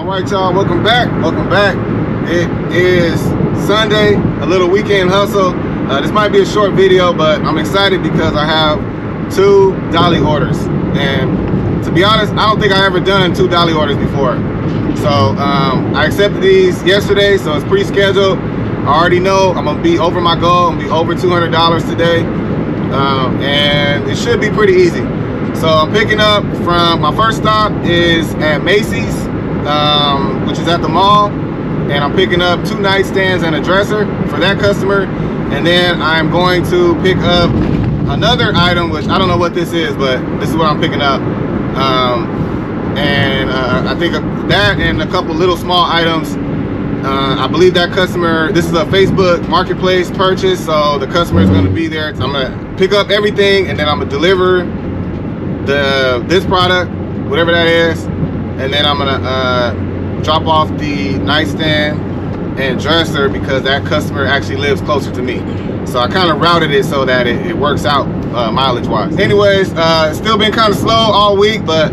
All right, y'all, welcome back. It is Sunday, a little weekend hustle. This might be a short video, but I'm excited because I have 2 Dolly orders. And to be honest, I don't think I ever done 2 Dolly orders before. So I accepted these yesterday, so it's pre-scheduled. I already know I'm gonna be over my goal. I'm gonna be over $200 today. And it should be pretty easy. So I'm picking up from, my first stop is at Macy's, which is at the mall, and I'm picking up 2 nightstands and a dresser for that customer. And then I'm going to pick up another item, which I don't know what this is, but this is what I'm picking up. I think that and a couple little small items. I believe that customer, this is a Facebook marketplace purchase, so the customer is going to be there. I'm going to pick up everything, and then I'm going to deliver this product, whatever that is, and then I'm going to drop off the nightstand and dresser because that customer actually lives closer to me. So I kind of routed it so that it works out mileage wise. Anyways, it's still been kind of slow all week, but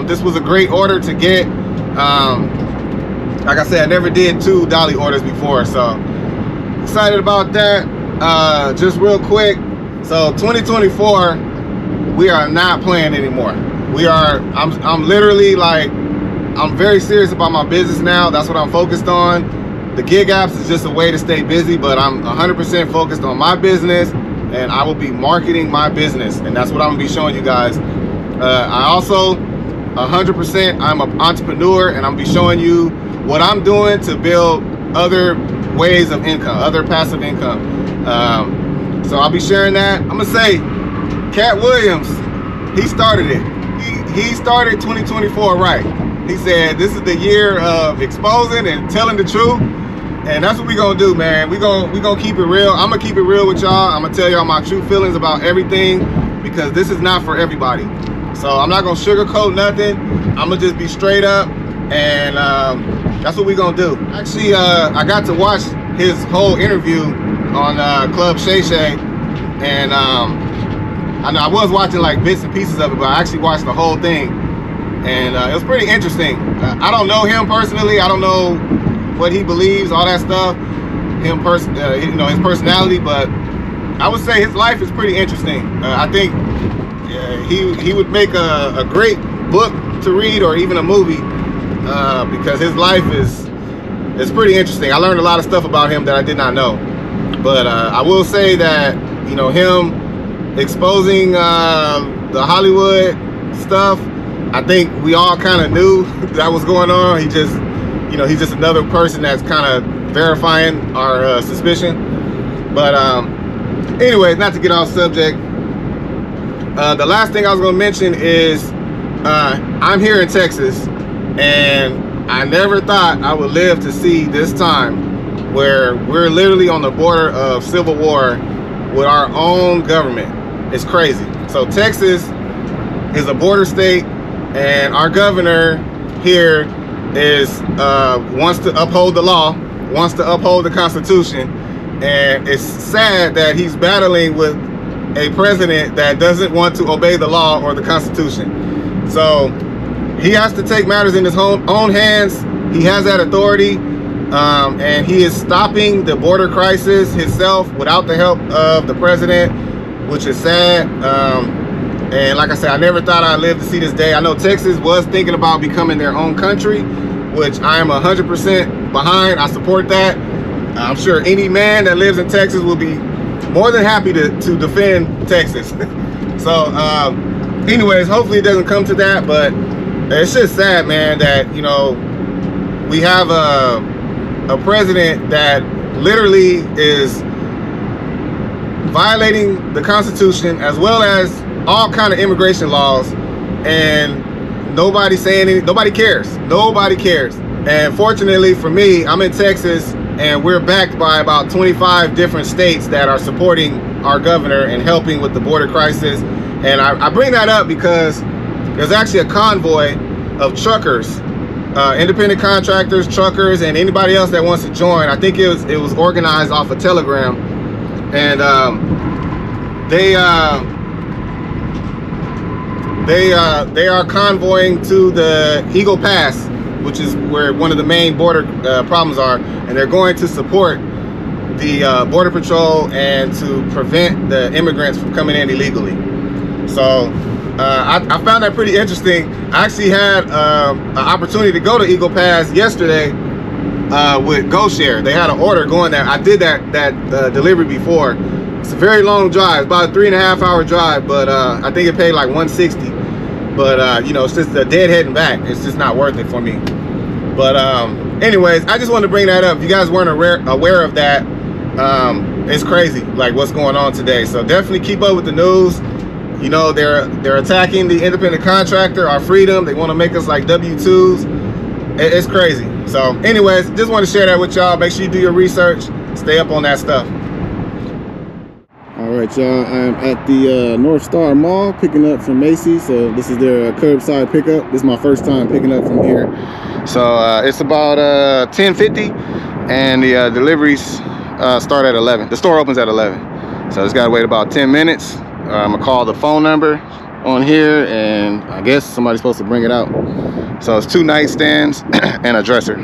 this was a great order to get. Like I said, I never did 2 Dolly orders before, so excited about that. Just real quick, so 2024, we are not playing anymore. I'm literally like, I'm very serious about my business now. That's what I'm focused on. The gig apps is just a way to stay busy, but I'm 100% focused on my business, and I will be marketing my business, and that's what I'm gonna be showing you guys. I also 100%, I'm an entrepreneur, and I'm gonna be showing you what I'm doing to build other ways of income, other passive income. So I'll be sharing that. I'm gonna say, Cat Williams, he started it. He started 2024 right. He said this is the year of exposing and telling the truth, and that's what we gonna do, man. We gonna keep it real. I'm gonna keep it real with y'all. I'm gonna tell y'all my true feelings about everything, because this is not for everybody. So I'm not gonna sugarcoat nothing. I'm gonna just be straight up, and that's what we gonna do. Actually, I got to watch his whole interview on Club Shay Shay, and I know I was watching like bits and pieces of it, but I actually watched the whole thing, and it was pretty interesting. I don't know him personally. I don't know what he believes, all that stuff. His personality, but I would say his life is pretty interesting. I think he would make a great book to read, or even a movie, because his life is pretty interesting. I learned a lot of stuff about him that I did not know. But I will say that, you know, him exposing the Hollywood stuff, I think we all kind of knew that was going on. He just, you know, he's just another person that's kind of verifying our suspicion. But anyways, not to get off subject, the last thing I was going to mention is I'm here in Texas, and I never thought I would live to see this time where we're literally on the border of civil war with our own government. It's crazy. So Texas is a border state, and our governor here is wants to uphold the law, wants to uphold the Constitution, and it's sad that he's battling with a president that doesn't want to obey the law or the Constitution. So he has to take matters in his own hands. He has that authority, and he is stopping the border crisis himself without the help of the president, which is sad. And like I said, I never thought I'd live to see this day. I know Texas was thinking about becoming their own country, which I am 100% behind. I support that. I'm sure any man that lives in Texas will be more than happy to defend Texas. So anyways, hopefully it doesn't come to that, but it's just sad, man, that, you know, we have a president that literally is violating the Constitution as well as all kind of immigration laws, and nobody's saying anything. Nobody cares. Nobody cares. And fortunately for me, I'm in Texas, and we're backed by about 25 different states that are supporting our governor and helping with the border crisis. And I bring that up because there's actually a convoy of truckers, independent contractors, truckers, and anybody else that wants to join. I think it was organized off of Telegram, and they are convoying to the Eagle Pass which is where one of the main border problems are, and they're going to support the Border Patrol and to prevent the immigrants from coming in illegally. So I found that pretty interesting. I actually had an opportunity to go to Eagle Pass yesterday with GoShare. They had an order going there. I did that delivery before. It's a very long drive, about a 3.5 hour drive, but I think it paid like $160. But you know, it's just a dead head and back. It's just not worth it for me. But anyways, I just wanted to bring that up. If you guys weren't aware of that, it's crazy, like what's going on today. So definitely keep up with the news. You know, they're attacking the independent contractor, our freedom. They want to make us like W-2s. It's crazy. So anyways, just want to share that with y'all. Make sure you do your research. Stay up on that stuff. All right, y'all, I'm at the North Star Mall picking up from Macy's. So this is their curbside pickup. This is my first time picking up from here. So it's about 10:50, and the deliveries start at 11. The store opens at 11. So it's got to wait about 10 minutes. I'm gonna call the phone number on here, and I guess somebody's supposed to bring it out. So it's 2 nightstands and a dresser.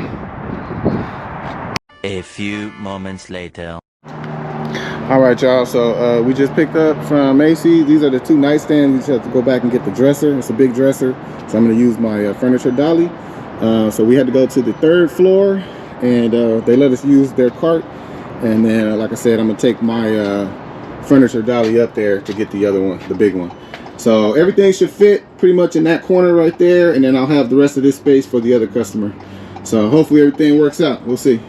A few moments later. All right, y'all, so we just picked up from Macy's. These are the 2 nightstands. You just have to go back and get the dresser. It's a big dresser, so I'm going to use my furniture dolly. So we had to go to the 3rd floor, and they let us use their cart. And then, like I said, I'm going to take my furniture dolly up there to get the other one, the big one. So everything should fit pretty much in that corner right there, and then I'll have the rest of this space for the other customer. So hopefully everything works out. We'll see.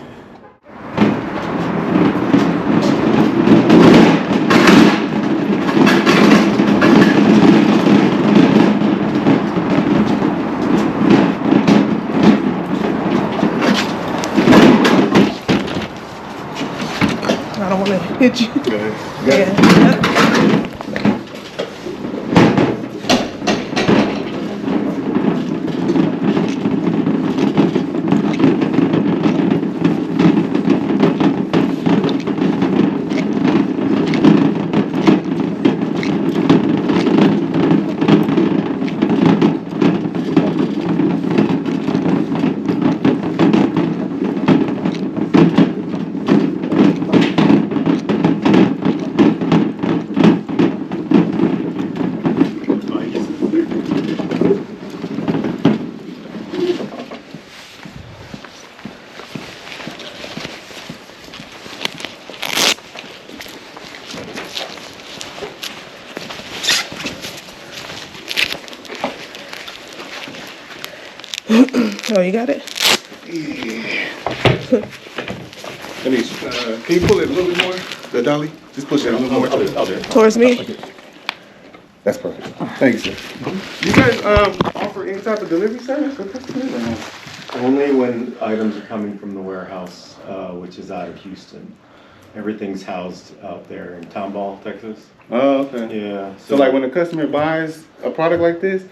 I don't want to hit you. Yeah. Oh, you got it? Yeah. Can you pull it a little bit more? The dolly? Just push it a little more. I'll do it. Towards me? That's perfect. Thank you, sir. You guys offer any type of delivery service for customers or no? Only when items are coming from the warehouse, which is out of Houston. Everything's housed out there in Tomball, Texas. Oh, okay. Yeah. So like when a customer buys a product like this,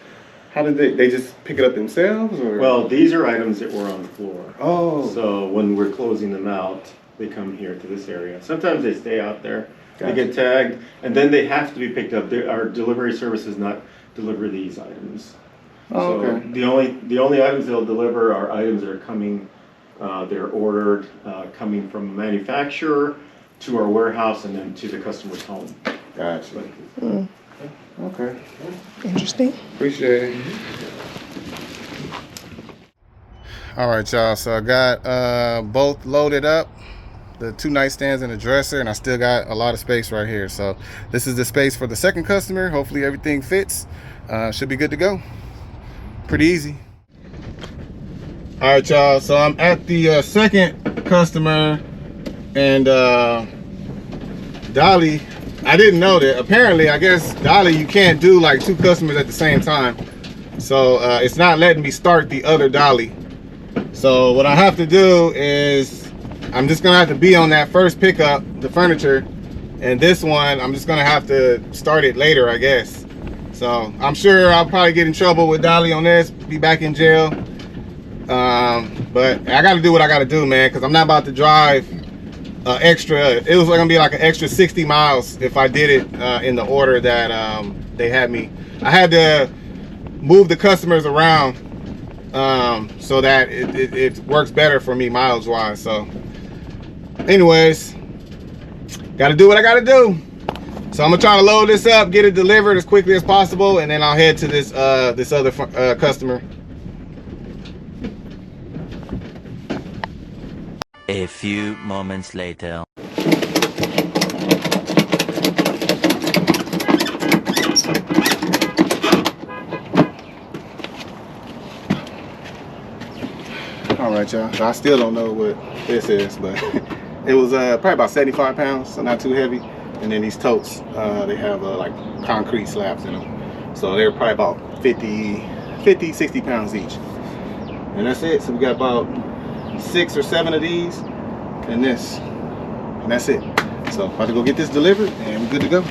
how did they just pick it up themselves, or? Well, these are items that were on the floor. Oh. So when we're closing them out, they come here to this area. Sometimes they stay out there. Gotcha. They get tagged, and then they have to be picked up. Our delivery service does not deliver these items. Oh, so okay. the only items they'll deliver are items that are coming, they're ordered, coming from a manufacturer to our warehouse and then to the customer's home. Gotcha. Okay. Interesting. Appreciate it. All right, y'all. So I got both loaded up, the 2 nightstands and a dresser, and I still got a lot of space right here. So this is the space for the second customer. Hopefully everything fits. Should be good to go. Pretty easy. All right, y'all. So I'm at the second customer, and Dolly. I didn't know that. Apparently, I guess Dolly, you can't do like 2 customers at the same time. So it's not letting me start the other Dolly. So what I have to do is I'm just gonna have to be on that first pickup, the furniture, and this one I'm just gonna have to start it later, I guess. So I'm sure I'll probably get in trouble with Dolly on this, be back in jail. But I gotta do what I gotta do, man, because I'm not about to drive it was gonna be like an extra 60 miles if I did it in the order that they had me. I had to move the customers around so that it works better for me mileage wise. So anyways, gotta do what I gotta do. So I'm gonna try to load this up, get it delivered as quickly as possible, and then I'll head to this this other customer. A few moments later. All right, y'all. So I still don't know what this is, but it was probably about 75 pounds, so not too heavy. And then these totes, they have like concrete slabs in them. So they're probably about 50, 60 pounds each. And that's it. So we got about 6 or 7 of these and this. And that's it. So about to go get this delivered and we're good to go.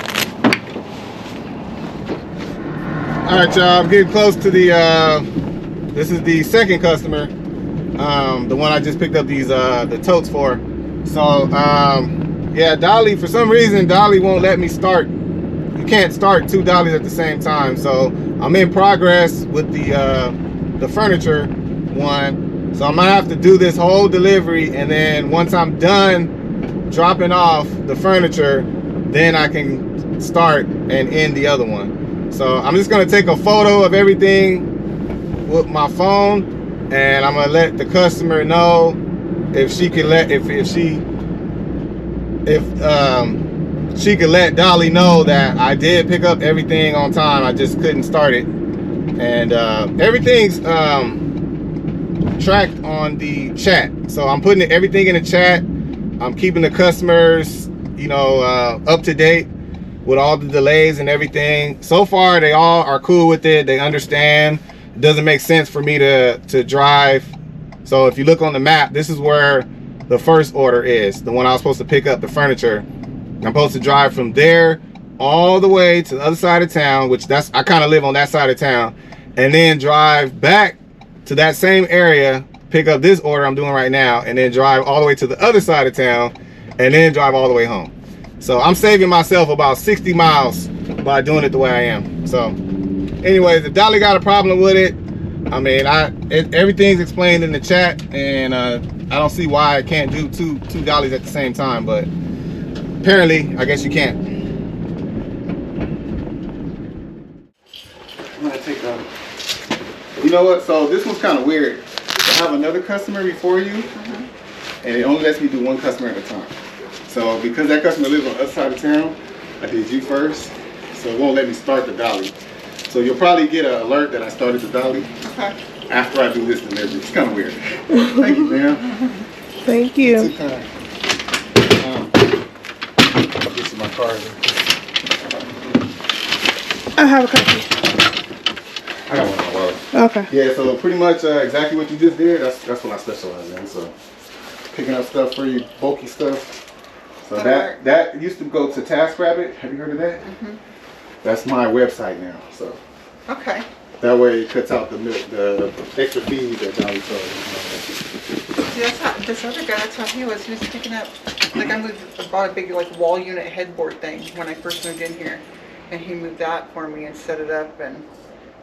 All right, y'all. I'm getting close to the, this is the second customer. The one I just picked up these the totes for. So yeah, Dolly, for some reason Dolly won't let me start. You can't start 2 dollies at the same time. So I'm in progress with the furniture one. So I might have to do this whole delivery, and then once I'm done dropping off the furniture, then I can start and end the other one. So I'm just gonna take a photo of everything with my phone, and I'm gonna let the customer know if she can let if she could let Dolly know that I did pick up everything on time. I just couldn't start it, and everything's tracked on the chat. So I'm putting everything in the chat. I'm keeping the customers, you know, up to date with all the delays and everything. So far, they all are cool with it. They understand. It doesn't make sense for me to drive. So if you look on the map, this is where the first order is, the one I was supposed to pick up, the furniture. I'm supposed to drive from there all the way to the other side of town, which I kind of live on that side of town, and then drive back to that same area, pick up this order I'm doing right now, and then drive all the way to the other side of town, and then drive all the way home. So I'm saving myself about 60 miles by doing it the way I am. So anyways, if Dolly got a problem with it, I mean, everything's explained in the chat, and I don't see why I can't do two dollies at the same time, but apparently, I guess you can't. I'm gonna take a, you know what? So this one's kind of weird. I have another customer before you, and it only lets me do one customer at a time. So because that customer lives on the other side of town, I did you first, so it won't let me start the dolly. So you'll probably get an alert that I started the dolly after I do this delivery. It's kind of weird. Thank you, ma'am. Thank you. Too kind. This is my card. I have a copy. I got one in my wallet. Okay. Yeah, so pretty much exactly what you just did, that's what I specialize in. So picking up stuff for you, bulky stuff. So that used to go to TaskRabbit. Have you heard of that? Mm-hmm. That's my website now. So okay. That way it cuts out the extra fees that Dolly charges. See, that's how this other guy, that's how he was. He was picking up, like I bought a big like wall unit headboard thing when I first moved in here, and he moved that for me and set it up, and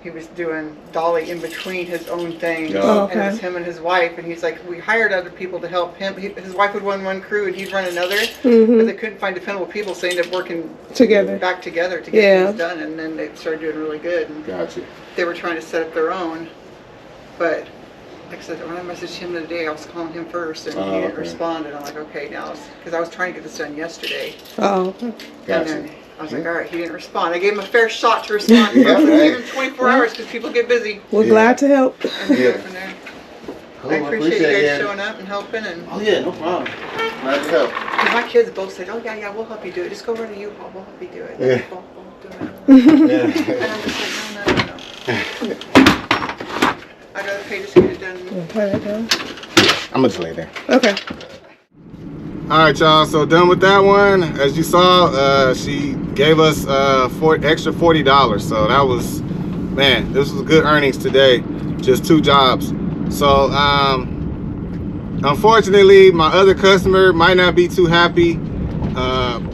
he was doing dolly in between his own things. Oh, okay. And it was him and his wife, and he's like, we hired other people to help him. His wife would run one crew and he'd run another, but they couldn't find dependable people, so they ended up working back together to get things done, and then they started doing really good. And gotcha. they were trying to set up their own, but like I said, when I messaged him the other day, I was calling him first, and he didn't respond, and I'm like, okay, now, because I was trying to get this done yesterday. Oh, okay. Gotcha. And then I was like, all right, he didn't respond. I gave him a fair shot to respond. I gave him 24 hours because people get busy. We're glad to help. And go from there. I appreciate you guys showing up and helping. And oh yeah, no problem. Glad to help. Because my kids both said, oh yeah, we'll help you do it. Just go run to U-Haul, we'll help you do it. Yeah. We'll do it. Yeah. And I'm just like, no. I'd rather pay to get it done. Play that down. I'm gonna just lay there. Okay. All right, y'all. So done with that one. As you saw, she gave us extra $40. So that was, man, this was good earnings today. Just 2 jobs. So unfortunately, my other customer might not be too happy.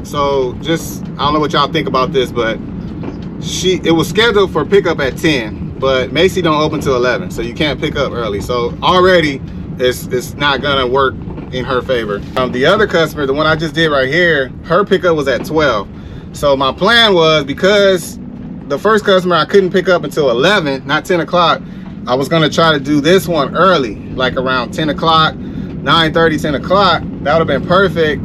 So just, I don't know what y'all think about this, but it was scheduled for pickup at 10. but Macy don't open till 11, so you can't pick up early. So already it's not gonna work in her favor. The other customer, the one I just did right here, her pickup was at 12. So my plan was, because the first customer I couldn't pick up until 11, not 10 o'clock, I was gonna try to do this one early, like around 10 o'clock, 9:30, 10 o'clock. That would have been perfect.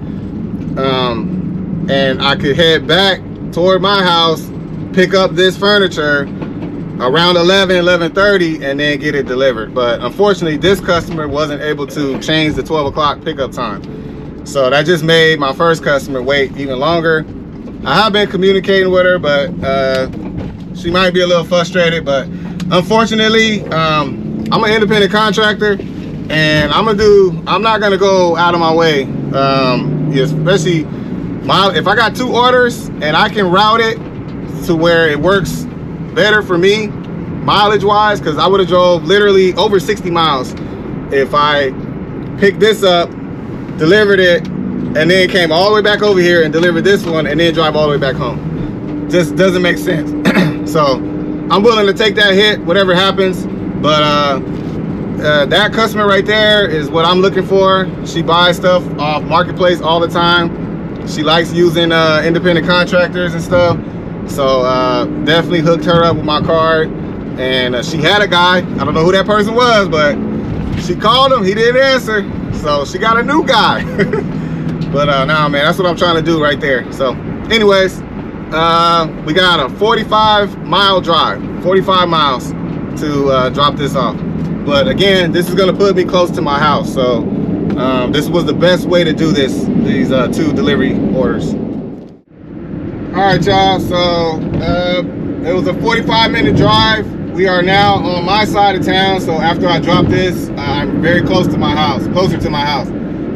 And I could head back toward my house, pick up this furniture around 11:30, and then get it delivered. But unfortunately, this customer wasn't able to change the 12 o'clock pickup time. So that just made my first customer wait even longer. I have been communicating with her, but she might be a little frustrated. But unfortunately, I'm an independent contractor, and I'm not gonna go out of my way, especially if I got 2 orders and I can route it to where it works better for me mileage wise, because I would have drove literally over 60 miles if I picked this up, delivered it, and then came all the way back over here and delivered this one and then drive all the way back home. Just doesn't make sense. So I'm willing to take that hit, whatever happens. But that customer right there is what I'm looking for. She buys stuff off Marketplace all the time. She likes using independent contractors and stuff. So definitely hooked her up with my card. And she had a guy, I don't know who that person was, but she called him, he didn't answer. So she got a new guy. But nah, man, that's what I'm trying to do right there. So anyways, we got a 45-mile drive, 45 miles to drop this off. But again, this is gonna put me close to my house. So this was the best way to do these 2 delivery orders. All right, y'all, so it was a 45-minute drive. We are now on my side of town, so after I drop this, I'm very close to my house, closer to my house.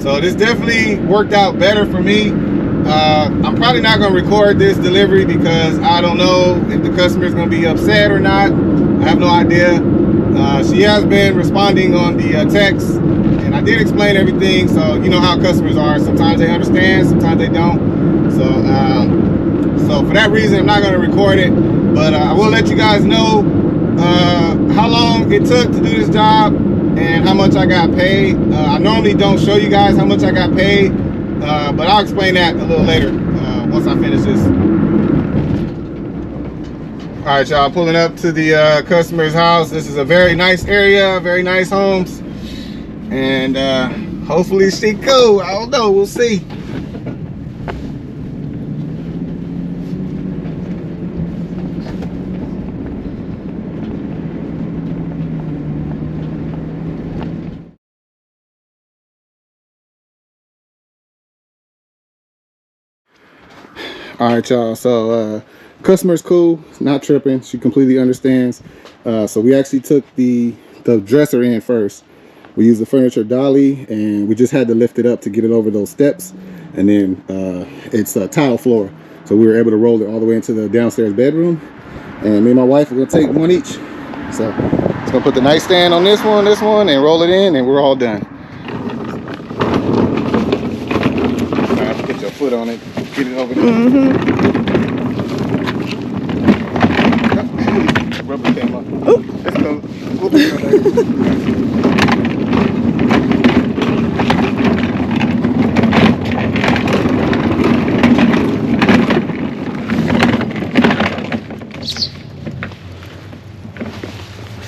So this definitely worked out better for me. I'm probably not gonna record this delivery because I don't know if the customer is gonna be upset or not. I have no idea. She has been responding on the text, and I did explain everything, so you know how customers are. Sometimes they understand, sometimes they don't. So for that reason, I'm not going to record it, but I will let you guys know how long it took to do this job and how much I got paid. I normally don't show you guys how much I got paid, but I'll explain that a little later once I finish this. All right, y'all, pulling up to the customer's house. This is a very nice area, very nice homes, and hopefully she cool. I don't know, we'll see. All right, y'all, so customer's cool, not tripping, she completely understands. So we actually took the dresser in first. We used the furniture dolly, and we just had to lift it up to get it over those steps, and then it's a tile floor, so we were able to roll it all the way into the downstairs bedroom. And me and my wife are gonna take one each. So it's gonna put the nightstand on this one, and roll it in, and we're all done. I have to put your foot on it, get it over there. Rubber came up. Let's go.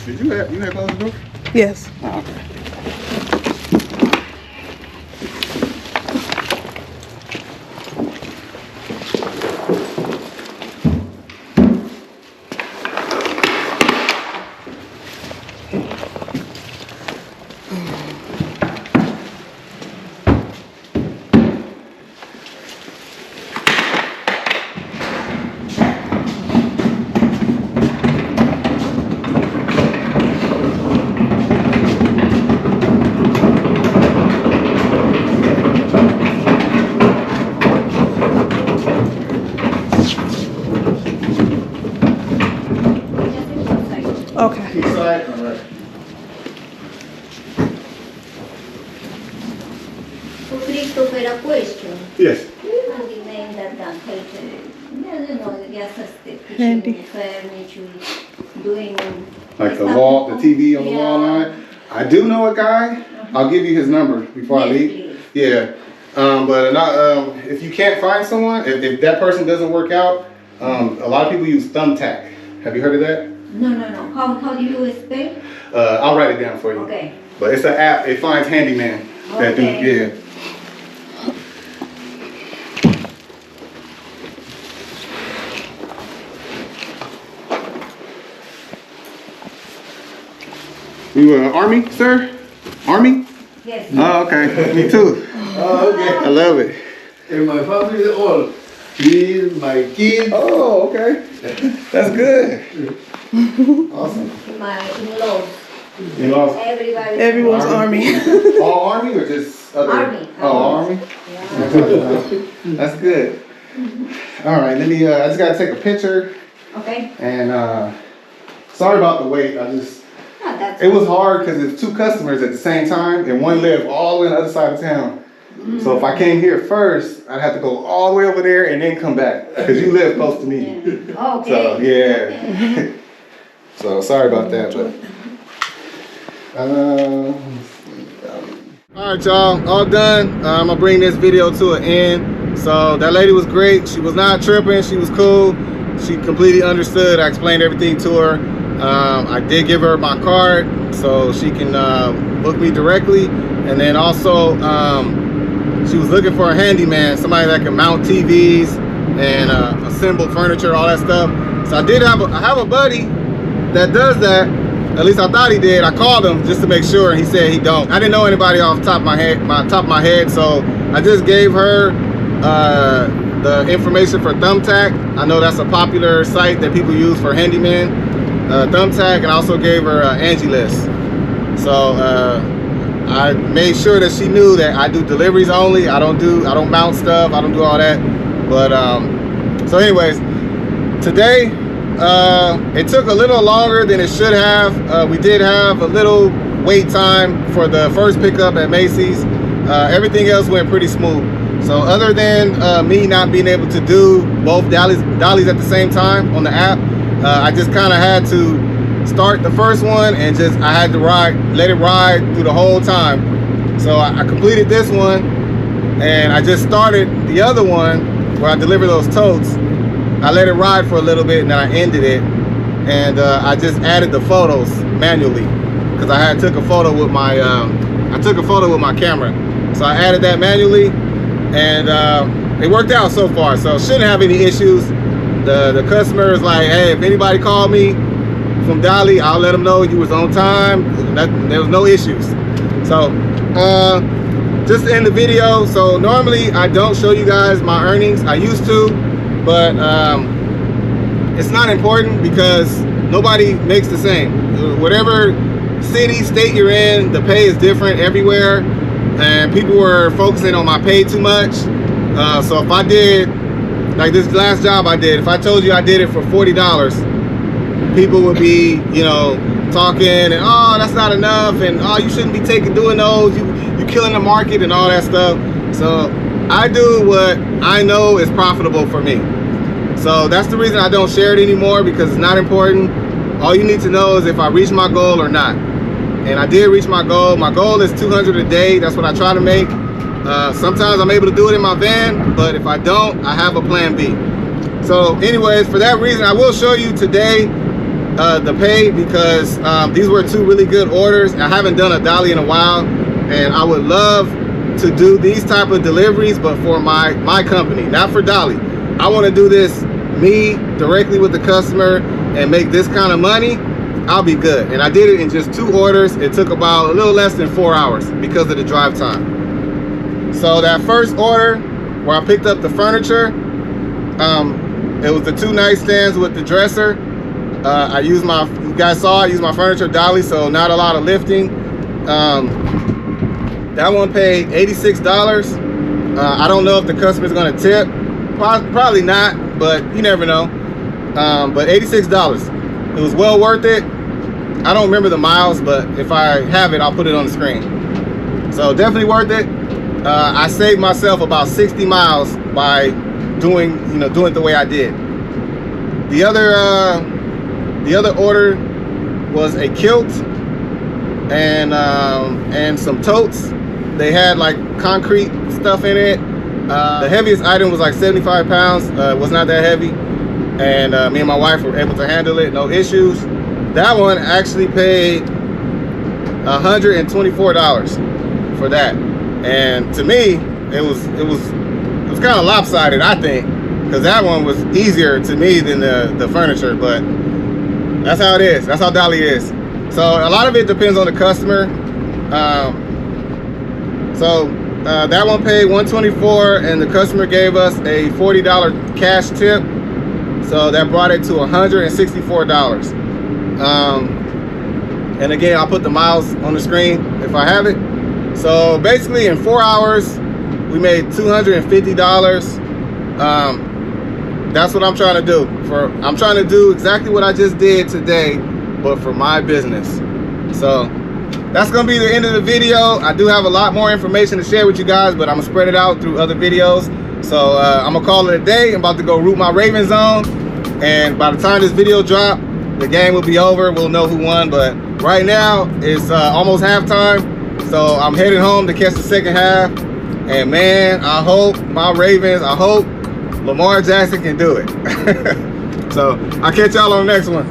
Did you have closed the door? Yes. Oh, okay. Okay. Inside? All right. Christopher, a question. Yes. Do you handyman that can help, you know, the access to Handy. kitchen, furniture, doing. Like the wall, the TV on the wall line. I do know a guy. I'll give you his number before I leave. Please. Yeah. But not, if you can't find someone, if that person doesn't work out, a lot of people use thumbtack. Have you heard of that? No. How do you spell? I'll write it down for you. Okay. But it's an app. It finds handyman that do, Okay. yeah. You Army, sir? Army? Yes. Oh, okay. Me too. Oh, okay. I love it. And my family is all. Me, my kids. Oh, okay. That's good. Awesome. My in-laws. You lost Everybody. Everyone's army. all Army or just other? Army. Oh, Army. Yeah. That's good. All right. Let me. I just gotta take a picture. Okay. And sorry about the wait. No, that's It was hard because it's two customers at the same time, and one lived all the way on the other side of town. So if I came here first, I'd have to go all the way over there and then come back because you live close to me. Yeah. Okay. So yeah. So sorry about that, but. All right, y'all, all done. I'm gonna bring this video to an end. So that lady was great. She was not tripping. She was cool. She completely understood. I explained everything to her. I did give her my card so she can book me directly. And then also, she was looking for a handyman, somebody that can mount TVs and assemble furniture, all that stuff. So I have a buddy that does that. At least I thought he did. I called him just to make sure, and he said he don't. I didn't know anybody off the top of my head, so I just gave her the information for Thumbtack. I know that's a popular site that people use for handyman. Thumbtack, and I also gave her Angie List. So I made sure that she knew that I do deliveries only. I don't mount stuff. I don't do all that. But so anyways, today it took a little longer than it should have. We did have a little wait time for the first pickup at Macy's. Everything else went pretty smooth. So other than me not being able to do both Dollies at the same time on the app, I just kind of had to start the first one and I had to let it ride through the whole time. So I completed this one, and I just started the other one where I deliver those totes. I let it ride for a little bit and then I ended it, and I just added the photos manually because I took a photo with my camera. So I added that manually, and it worked out so far. So shouldn't have any issues. The customer is like, hey, if anybody called me from Dolly, I'll let them know you was on time. There was no issues. So just to end the video, so normally I don't show you guys my earnings. I used to, but it's not important because nobody makes the same. Whatever city, state you're in, the pay is different everywhere, and people were focusing on my pay too much. So if I did, like this last job I did, if I told you I did it for $40, people would be, talking and, oh, that's not enough, and oh, you shouldn't be doing those, you killing the market and all that stuff. So I do what I know is profitable for me. So that's the reason I don't share it anymore, because it's not important. All you need to know is if I reach my goal or not. And I did reach my goal. My goal is 200 a day. That's what I try to make. Sometimes I'm able to do it in my van, but if I don't, I have a plan B. So anyways, for that reason, I will show you today the pay, because these were two really good orders. I haven't done a Dolly in a while, and I would love to do these type of deliveries, but for my company, not for Dolly. I want to do this me directly with the customer and make this kind of money. I'll be good. And I did it in just 2 orders. It took about a little less than 4 hours because of the drive time. So that first order where I picked up the furniture, it was the 2 nightstands with the dresser. You guys saw I used my furniture Dolly, so not a lot of lifting. That one paid $86. I don't know if the customer's gonna tip. Probably not, but you never know. But $86. It was well worth it. I don't remember the miles, but if I have it, I'll put it on the screen. So definitely worth it. I saved myself about 60 miles by doing it the way I did. The other The other order was a kilt and some totes. They had like concrete stuff in it. The heaviest item was like 75 pounds. Was not that heavy, and me and my wife were able to handle it, no issues. That one actually paid $124 for that, and to me, it was kind of lopsided, I think, because that one was easier to me than the furniture. But that's how it is. That's how Dolly is. So a lot of it depends on the customer. That one paid $124, and the customer gave us a $40 cash tip. So that brought it to $164. And again, I'll put the miles on the screen if I have it. So basically in 4 hours, we made $250. That's what I'm trying to do. I'm trying to do exactly what I just did today, but for my business. So that's gonna be the end of the video. I do have a lot more information to share with you guys, but I'm gonna spread it out through other videos. So I'm gonna call it a day. I'm about to go root my Raven zone, and by the time this video drop, the game will be over. We'll know who won, but right now it's almost halftime, so I'm heading home to catch the second half. And man, I hope my Ravens, I hope Lamar Jackson can do it. So I'll catch y'all on the next one.